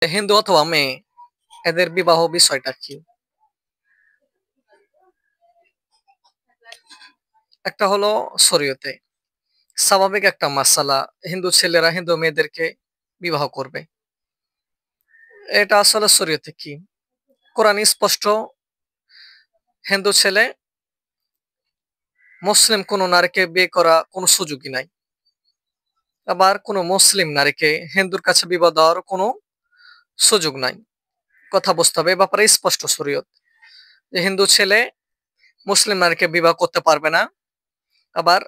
হিন্দু অথবা মেয়ে এদের বিবাহ বিষয়টা কি? একটা হলো শরীয়তে স্বাভাবিক একটা মাসালা, হিন্দু ছেলেরা হিন্দু মেয়েদেরকে বিবাহ করবে। এটা আসলে শরীয়তে কি? কোরআন স্পষ্ট, হিন্দু ছেলে মুসলিম কোন নারীকে বিয়ে করা কোনো সুযোগই নাই। আবার কোনো মুসলিম নারীকে হিন্দুর কাছে বিবাহ দেওয়ার কোনো সুযোগ নাই। কথা বুঝতে হবে, এ ব্যাপারে স্পষ্ট শরীয়ত যে হিন্দু ছেলে মুসলিম নারীকে বিবাহ করতে পারবে না। আবার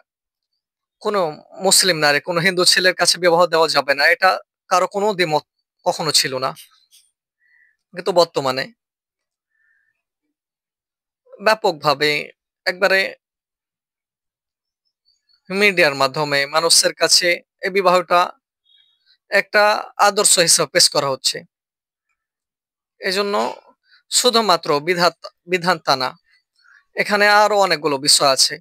কোনো মুসলিম নারী কোনো হিন্দু ছেলের কাছে বিবাহ দেওয়া যাবে না, এটা কারো কোনো দ্বিমত কখনো ছিল না। কিন্তু বর্তমানে ব্যাপকভাবে একবারে মিডিয়ার মাধ্যমে মানুষের কাছে এই বিবাহটা একটা আদর্শ হিসেবে পেশ করা হচ্ছে। এজন্য শুধুমাত্র বিধান তা না, এখানে আরো অনেকগুলো বিষয় আছে।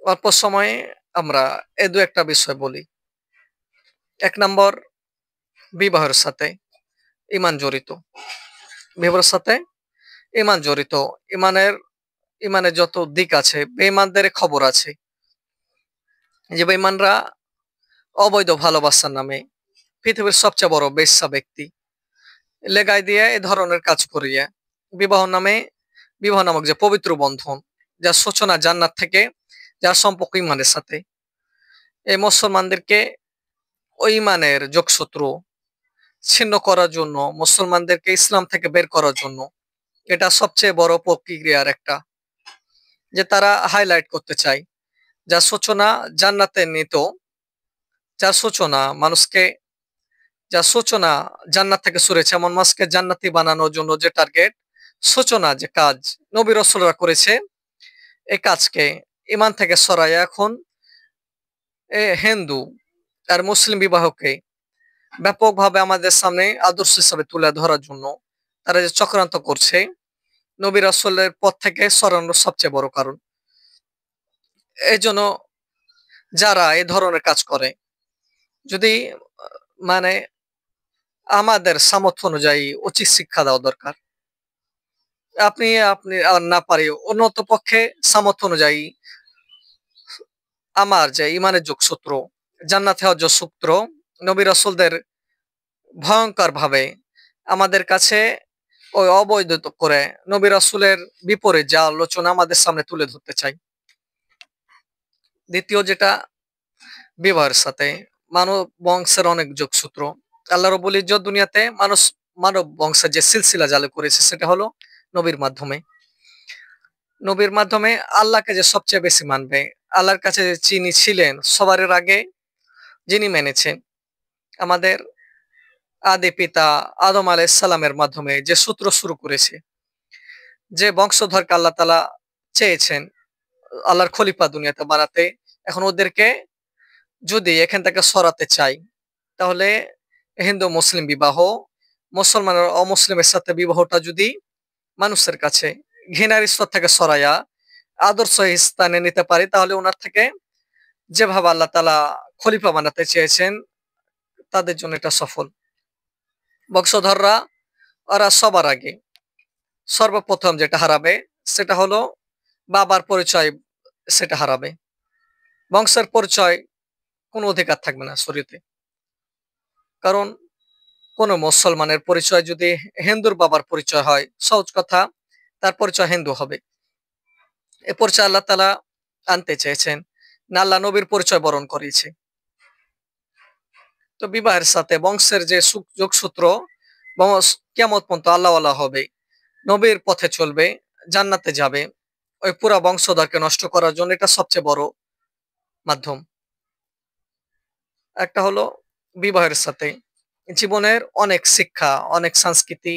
অল্প সময়ে আমরা এ দু একটা বিষয় বলি। ১ নম্বর, বিবাহের সাথে ঈমান জড়িত। বিবাহের সাথে ঈমান জড়িত। ঈমানের ঈমানের যত দিক আছে, বেঈমানদের খবর আছে। যে বেঈমানরা অবৈধ ভালোবাসার নামে পৃথিবীর সবচেয়ে বড় বেশ্যা ব্যক্তি লেগাই দিয়ে এ ধরনের কাজ করিয়ে বিবাহ নামে, বিবাহ নামক যে পবিত্র বন্ধন, যার সূচনা জান্নাত থেকে, যার সম্পর্ক ঈমানের সাথে, এই মুসলমানদেরকে ওই ঈমানের যোগসূত্র ছিন্ন করার জন্য, মুসলমানদেরকে ইসলাম থেকে বের করার জন্য এটা সবচেয়ে বড় প্রক্রিয়ার একটা, যে তারা হাইলাইট করতে চায় যার সূচনা জান্নাতে নিত, যার সূচনা মানুষকে, যার সূচনা জান্নাত থেকে সরেছে এমন মানুষকে জান্নাতি বানানোর জন্য যে টার্গেট, সূচনা যে কাজ নবী রাসূলরা করেছে, এই কাজকে ঈমান থেকে সরায় এখন হিন্দু আর মুসলিম বিবাহকে ব্যাপকভাবে আমাদের সামনে আদর্শ হিসাবে তুলে ধরার জন্য তারা যে চক্রান্ত করছে, নবী রাসূলের পথ থেকে সরানোর সবচেয়ে বড় কারণ। এই জন্য যারা এ ধরনের কাজ করে, যদি মানে আমাদের সামর্থ্য অনুযায়ী উচিত শিক্ষা দেওয়া দরকার। আপনি আপনি না পারি উন্নত পক্ষে সামর্থ্য অনুযায়ী আমার যে ইমানের যোগসূত্র, জান্নাত হওয়ার যে সূত্র, নবী রাসূলদের ভয়ঙ্কর ভাবে আমাদের কাছে ওই অবৈধ করে নবী রাসূলের বিপরীত যা আলোচনা আমাদের সামনে তুলে ধরতে চাই। দ্বিতীয় যেটা, বিবাহের সাথে মানব বংশের অনেক যোগসূত্র। আল্লাহ রাব্বুল ইজ্জত দুনিয়াতে মানব বংশের যে সিলসিলা চালু করেছে সেটা হলো নবীর মাধ্যমে। নবীর মাধ্যমে আল্লাহকে যে সবচেয়ে বেশি মানবে, আল্লাহর কাছে যিনি ছিলেন সবার আগে, যিনি মেনেছেন, আমাদের আদি পিতা আদম আলাইহিস সালামের মাধ্যমে যে সূত্র শুরু করেছে, যে বংশধরকে আল্লাহ তাআলা চেয়েছেন আল্লাহর খলিফা দুনিয়াতে বানাতে, এখন ওদেরকে যদি এখান থেকে সরাতে চাই, তাহলে হিন্দু মুসলিম বিবাহ, মুসলমানের অমুসলিমের সাথে বিবাহটা যদি মানুষের কাছে ঘৃণার স্তর থেকে সরাইয়া আদর্শ স্থানে নিতে পারি, তাহলে ওনার থেকে যেভাবে আল্লাহ তাআলা খলিফা বানাতে চেয়েছেন তাদের জন্য এটা সফল। বংশধররা ওরা সবার আগে সর্বপ্রথম যেটা হারাবে সেটা হলো বাবার পরিচয়, সেটা হারাবে। বংশের পরিচয় কোনো অধিকার থাকবে না শরীয়তে। কারণ কোন মুসলমানের পরিচয় যদি হিন্দুর বাবার পরিচয় হয়, সহজ কথা তার পরিচয় হিন্দু হবে। এ পরিচয় আল্লাহ তাআলা আনতে চেয়েছেন না, আল্লাহ নবীর পরিচয় বরণ করিয়েছে। তো বিবাহের সাথে বংশের যে যোগসূত্র, বংশ কিয়ামত পর্যন্ত আল্লাহওয়ালা হবে, নবীর পথে চলবে, জান্নাতে যাবে, ওই পুরা বংশধরকে নষ্ট করার জন্য এটা সবচেয়ে বড় মাধ্যম। একটা হলো বিবাহের সাথে জীবনের অনেক শিক্ষা, অনেক সংস্কৃতি,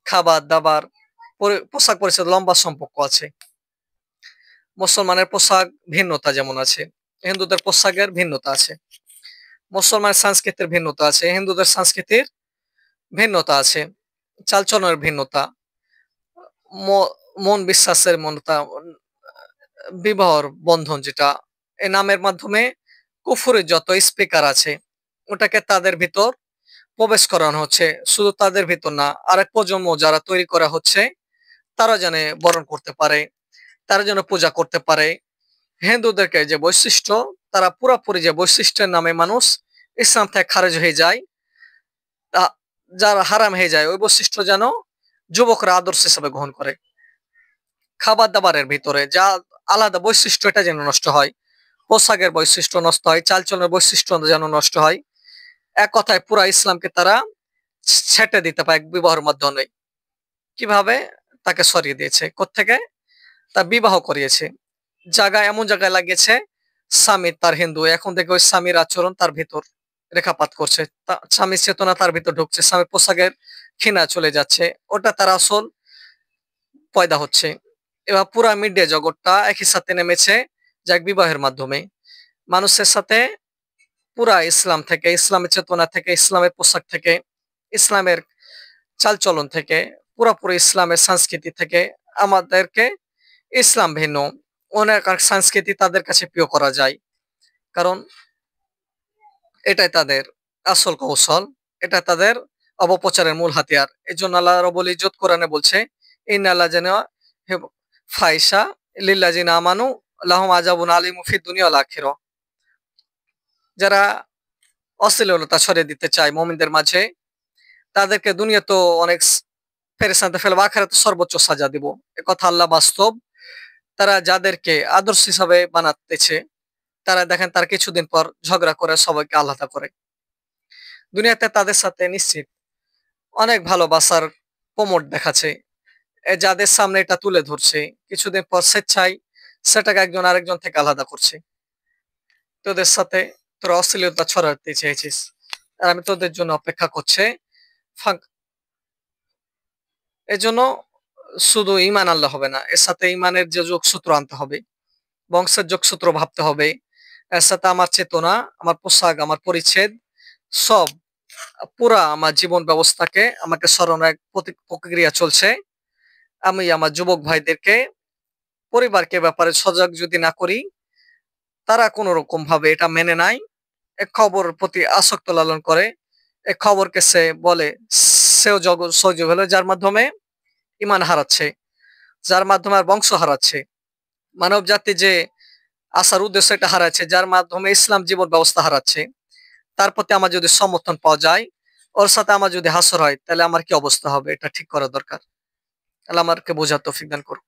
খাবার দাবার, পোশাক পরিচ্ছদ লম্বা সম্পর্ক আছে। মুসলমানের পোশাক ভিন্নতা যেমন আছে, হিন্দুদের পোশাকের ভিন্নতা আছে। মুসলমানের সংস্কৃতির ভিন্নতা আছে, হিন্দুদের সংস্কৃতির ভিন্নতা আছে। চালচলনের ভিন্নতা, মন বিশ্বাসের মনতা, বিবাহর বন্ধন যেটা, এই নামের মাধ্যমে কুফুরের যত স্পিকার আছে ওটাকে তাদের ভিতর প্রবেশ করানো হচ্ছে। শুধু তাদের ভিতর না, আরেক প্রজন্ম যারা তৈরি করা হচ্ছে তারা যেন বরণ করতে পারে, তারা যেন পূজা করতে পারে। হিন্দুদেরকে যে বৈশিষ্ট্য, তারা পুরাপুরি যে বৈশিষ্ট্যের নামে মানুষ ইসলাম থেকে খারেজ হয়ে যায়, যারা হারাম হয়ে যায়, ওই বৈশিষ্ট্য যেন যুবকরা আদর্শ হিসেবে গ্রহণ করে। খাবার দাবারের ভিতরে যা আলাদা বৈশিষ্ট্য, এটা যেন নষ্ট হয়, পোশাকের বৈশিষ্ট্য নষ্ট হয়, চালচলনের বৈশিষ্ট্য যেন নষ্ট হয়। এক কথায় পুরা ইসলামকে তারা ছেটে দিতে পারে বিবাহের মাধ্যমে। কিভাবে? তাকে সরিয়ে দিয়েছে কোত্থেকে? তা বিবাহ করিয়েছে, জায়গায় এমন জায়গায় লাগিয়েছে, স্বামী তার হিন্দু, এখন দেখে ওই স্বামীর আচরণ তার ভিতর রেখাপাত করছে, স্বামীর চেতনা তার ভিতর ঢুকছে, স্বামীর পোশাকের ক্ষীণা চলে যাচ্ছে, ওটা তার আসল পয়দা হচ্ছে। এবার পুরা মিডিয়া জগৎটা একই সাথে নেমেছে যাক বিবাহের মাধ্যমে মানুষের সাথে পুরা ইসলাম থেকে, ইসলামের চেতনা থেকে, ইসলামের পোশাক থেকে, ইসলামের চালচলন থেকে, পুরোপুরি ইসলামের সংস্কৃতি থেকে আমাদেরকে ইসলাম ভিন্ন অনেক সংস্কৃতি তাদের কাছে প্রিয় করা যায়। কারণ এটাই তাদের আসল কৌশল, এটা তাদের অপপ্রচারের মূল হাতিয়ার। এই জন্য আল্লাহ রব্বুল ইজ্জত কোরআনে বলছে, ইন্নাল্লাহ যেন ফাইসা লিল্লাযিনা আমানু লাহুম আযাবুন আলীমুন ফিদ দুনিয়া ওয়াল আখিরাহ। যারা অশ্লীলতা ছড়িয়ে দিতে চায় মুমিনদের মাঝে, তাদেরকে দুনিয়া তো অনেক পেরেশানিতে ফেলবো, আখিরাতে সর্বোচ্চ সাজা দিব। একথা আল্লাহ বাস্তব। তারা যাদেরকে আদর্শ হিসাবে বানাতেছে, তারা দেখেন তার কিছুদিন পর ঝগড়া করে সবাইকে আলাদা করে। দুনিয়াতে তাদের সাথে নিশ্চিত অনেক ভালোবাসার প্রমোট দেখাচ্ছে, যাদের সামনে এটা তুলে ধরছে, কিছুদিন পর স্বেচ্ছায় সেটাকে একজন আরেকজন থেকে আলাদা করছে। তোদের সাথে তোরা অশ্লীলতা ছড়াতে চেয়েছিস, আর আমি তোদের জন্য অপেক্ষা করছে এই জন্য শুধু ইমান আনলে হবে না, এর সাথে ইমানের যে যোগসূত্র আনতে হবে, বংশের যোগসূত্র ভাবতে হবে। এর সাথে আমার চেতনা, আমার পোশাক, আমার পরিচ্ছদ, সব পুরা আমার জীবন ব্যবস্থাকে আমাকে স্মরণের প্রক্রিয়া চলছে। আমি আমার যুবক ভাইদেরকে, পরিবারকে ব্যাপারে সজাগ যদি না করি, তারা কোন রকম ভাবে এটা মেনে নেয়, এক খবরের প্রতি আসক্ত লালন করে, এক খবরকে সে বলে সেও জগৎ সজীব হলো, যার মাধ্যমে ইমান হারাচ্ছে, যার মাধ্যমে আর বংশ হারাচ্ছে, মানব জাতি যে আসার উদ্দেশ্য এটা হারাচ্ছে, যার মাধ্যমে ইসলাম জীবন ব্যবস্থা হারাচ্ছে। তার প্রতি আমার যদি সমর্থন পাওয়া যায়, ওর সাথে আমার যদি হাসর হয়, তাহলে আমার কি অবস্থা হবে, এটা ঠিক করা দরকার। তাহলে আমাকে বোঝার তৌফিক দান করুন।